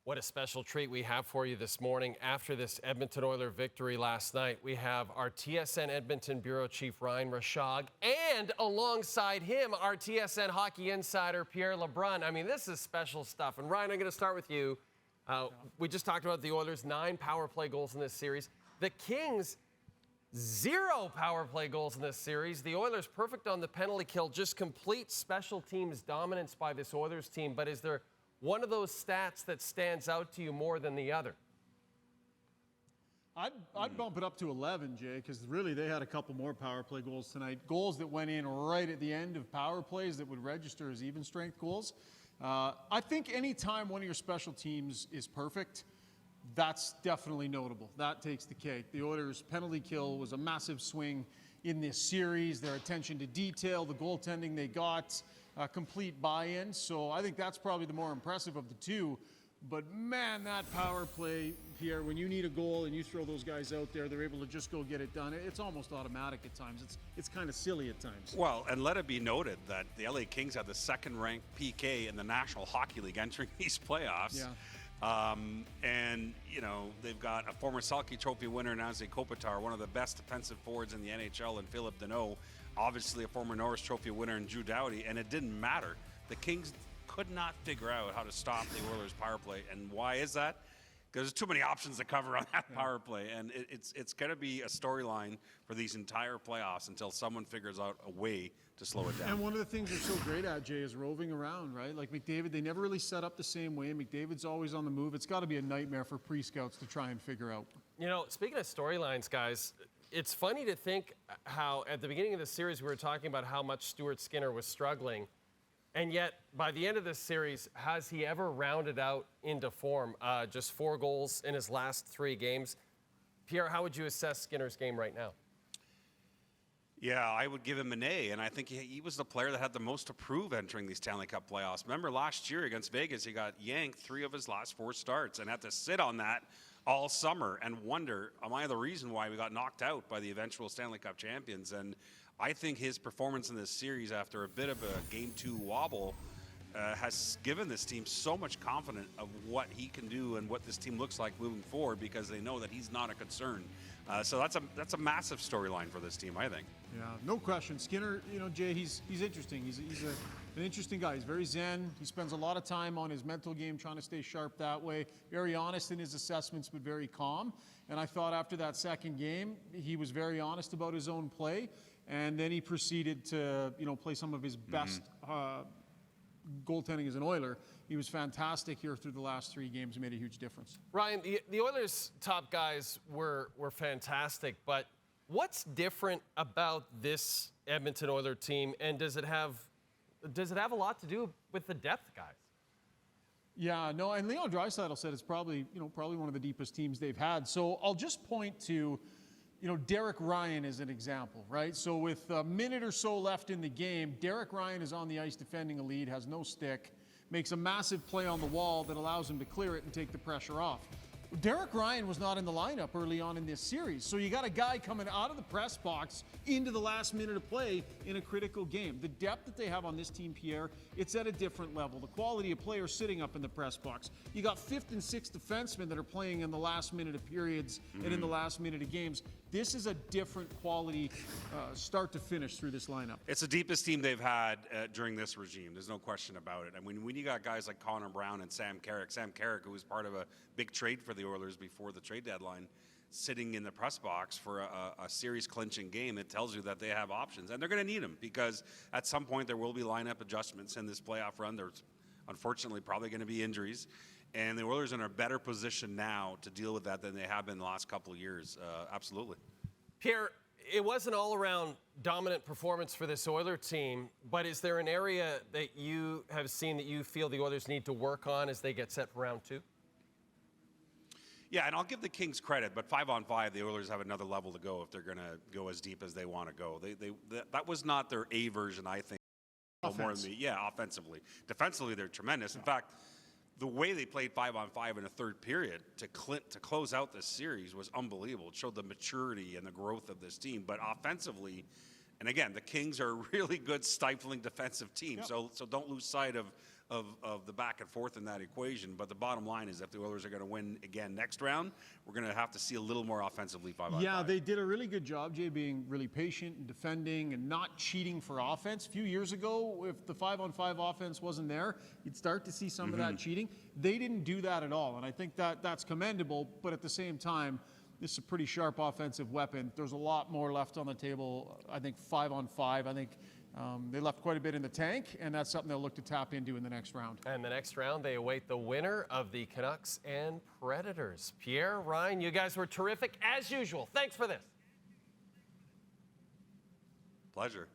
What a special treat we have for you this morning. After this Edmonton Oilers victory last night, we have our TSN Edmonton Bureau Chief Ryan Rishaug, and alongside him, our TSN hockey insider, Pierre LeBrun. I mean, this is special stuff. And Ryan, I'm going to start with you. We just talked about the Oilers, 9 power play goals in this series. The Kings, 0 power play goals in this series. The Oilers perfect on the penalty kill, just complete special teams dominance by this Oilers team. But is there one of those stats that stands out to you more than the other? I'd bump it up to 11, Jay, because really they had a couple more power play goals tonight. Goals that went in right at the end of power plays that would register as even strength goals. I think any time one of your special teams is perfect, that's definitely notable. That takes the cake. The Oilers' penalty kill was a massive swing in this series. Their attention to detail, the goaltending they got, complete buy-in. So I think that's probably the more impressive of the two. But man, that power play, Pierre, when you need a goal and you throw those guys out there, they're able to just go get it done. It's almost automatic at times. It's kind of silly at times. Well, and let it be noted that the LA Kings have the second-ranked PK in the National Hockey League entering these playoffs. Yeah. And, you know, they've got a former Selke Trophy winner, Nazem Kopitar, one of the best defensive forwards in the NHL, and Philip Deneau, obviously a former Norris Trophy winner, in Drew Doughty, and it didn't matter. The Kings could not figure out how to stop the Oilers' power play. And why is that? Because there's too many options to cover on that power play. And it's going to be a storyline for these entire playoffs until someone figures out a way to slow it down. And one of the things they're so great at, Jay, is roving around, right? Like McDavid, they never really set up the same way. McDavid's always on the move. It's got to be a nightmare for pre-scouts to try and figure out. You know, speaking of storylines, guys, it's funny to think how at the beginning of the series we were talking about how much Stuart Skinner was struggling. And yet, by the end of this series, has he ever rounded out into form? Just 4 goals in his last 3 games. Pierre, how would you assess Skinner's game right now? Yeah, I would give him an A, and I think he was the player that had the most to prove entering these Stanley Cup playoffs. Remember last year against Vegas, he got yanked 3 of his last 4 starts and had to sit on that all summer and wonder, am I the reason why we got knocked out by the eventual Stanley Cup champions? And I think his performance in this series after a bit of a Game 2 wobble has given this team so much confidence of what he can do and what this team looks like moving forward, because they know that he's not a concern. So that's a massive storyline for this team, I think. Yeah, no question. Skinner, you know, Jay, he's interesting. He's an interesting guy. He's very zen. He spends a lot of time on his mental game, trying to stay sharp that way. Very honest in his assessments, but very calm. And I thought after that second game, he was very honest about his own play. And then he proceeded to, you know, play some of his best goaltending as an Oiler. He was fantastic here through the last 3 games. He made a huge difference. Ryan, the Oilers' top guys were fantastic, but what's different about this Edmonton Oilers team, and does it have a lot to do with the depth guys? Yeah, no, and Leon Draisaitl said it's probably one of the deepest teams they've had. So I'll just point to, you know, Derek Ryan is an example, right? So with a minute or so left in the game, Derek Ryan is on the ice defending a lead, has no stick, makes a massive play on the wall that allows him to clear it and take the pressure off. Derek Ryan was not in the lineup early on in this series, so you got a guy coming out of the press box into the last minute of play in a critical game. The depth that they have on this team, Pierre, it's at a different level. The quality of players sitting up in the press box. You got 5th and 6th defensemen that are playing in the last minute of periods and in the last minute of games. This is a different quality start to finish through this lineup. It's the deepest team they've had during this regime. There's no question about it. I mean, when you got guys like Connor Brown and Sam Carrick, who was part of a big trade for the Oilers before the trade deadline, sitting in the press box for a series-clinching game, it tells you that they have options. And they're going to need them, because at some point there will be lineup adjustments in this playoff run. There's unfortunately probably going to be injuries. And the Oilers are in a better position now to deal with that than they have been the last couple of years. Absolutely. Pierre, it was an all-around dominant performance for this Oilers team, but is there an area that you have seen that you feel the Oilers need to work on as they get set for round 2? Yeah, and I'll give the Kings credit, but 5-on-5, the Oilers have another level to go if they're going to go as deep as they want to go. That was not their A version, I think. More than offensively. Defensively, they're tremendous. In fact, the way they played 5-on-5 in a third period to close out this series was unbelievable. It showed the maturity and the growth of this team. But offensively, and again, the Kings are a really good stifling defensive team. Yep. So don't lose sight of of the back and forth in that equation. But the bottom line is if the Oilers are going to win again next round, we're going to have to see a little more offensively 5-on-5. Yeah, they did a really good job, Jay, being really patient and defending and not cheating for offense. A few years ago, if the 5-on-5 offense wasn't there, you'd start to see some of that cheating. They didn't do that at all, and I think that's commendable, but at the same time, this is a pretty sharp offensive weapon. There's a lot more left on the table. I think 5-on-5, I think they left quite a bit in the tank, and that's something they'll look to tap into in the next round. And the next round, they await the winner of the Canucks and Predators. Pierre, Ryan, you guys were terrific as usual. Thanks for this. Pleasure.